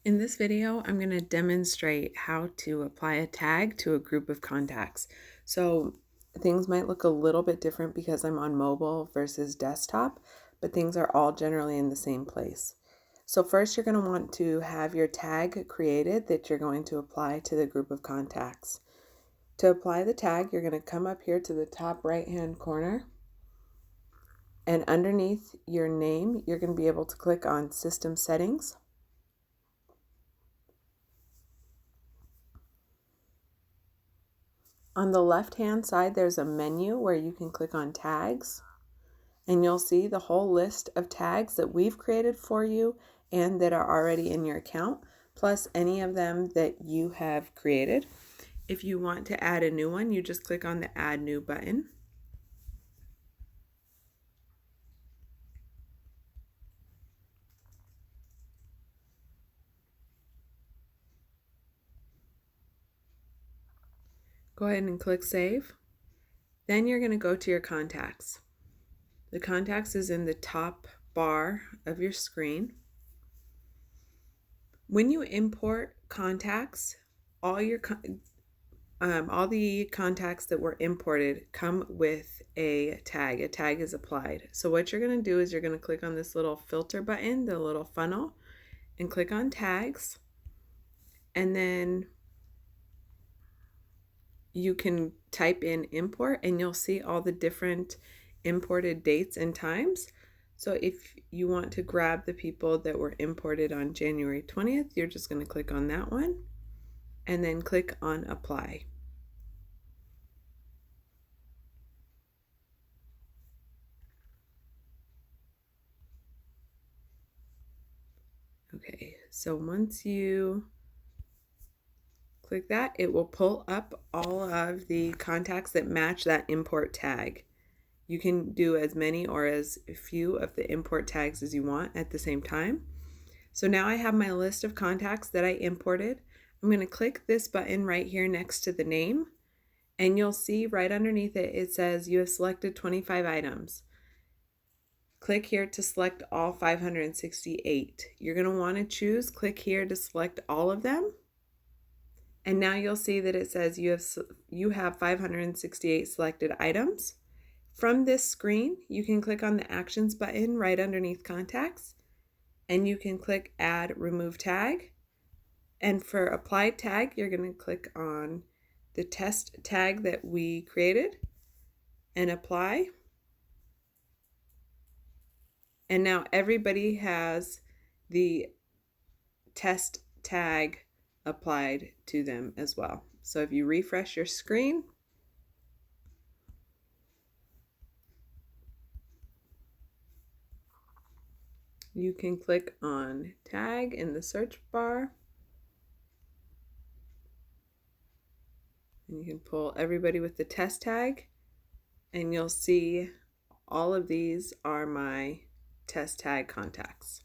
In this video, I'm going to demonstrate how to apply a tag to a group of contacts. So things might look a little bit different because I'm on mobile versus desktop, but things are all generally in the same place. So first, you're going to want to have your tag created that you're going to apply to the group of contacts. To apply the tag, you're going to come up here to the top right-hand corner, and underneath your name, you're going to be able to click on System Settings. On the left-hand side, there's a menu where you can click on Tags, and you'll see the whole list of tags that we've created for you and that are already in your account, plus any of them that you have created. If you want to add a new one, you just click on the Add New button. Go ahead and click Save. Then you're going to go to your contacts. The contacts is in the top bar of your screen. When you import contacts, all the contacts that were imported come with a tag. A tag is applied. So what you're going to do is you're going to click on this little filter button, the little funnel, and click on tags. And then you can type in import and you'll see all the different imported dates and times. So if you want to grab the people that were imported on January 20th, you're just going to click on that one and then click on apply. Okay, so once you click that, it will pull up all of the contacts that match that import tag. You can do as many or as few of the import tags as you want at the same time. So now I have my list of contacts that I imported. I'm going to click this button right here next to the name, and you'll see right underneath it, it says you have selected 25 items. Click here to select all 568. You're going to want to click here to select all of them. And now you'll see that it says you have 568 selected items. From this screen, you can click on the Actions button right underneath Contacts, and you can click Add Remove Tag. And for Applied Tag, you're going to click on the test tag that we created and apply. And now everybody has the test tag applied to them as well. So if you refresh your screen, you can click on tag in the search bar and you can pull everybody with the test tag, and you'll see all of these are my test tag contacts.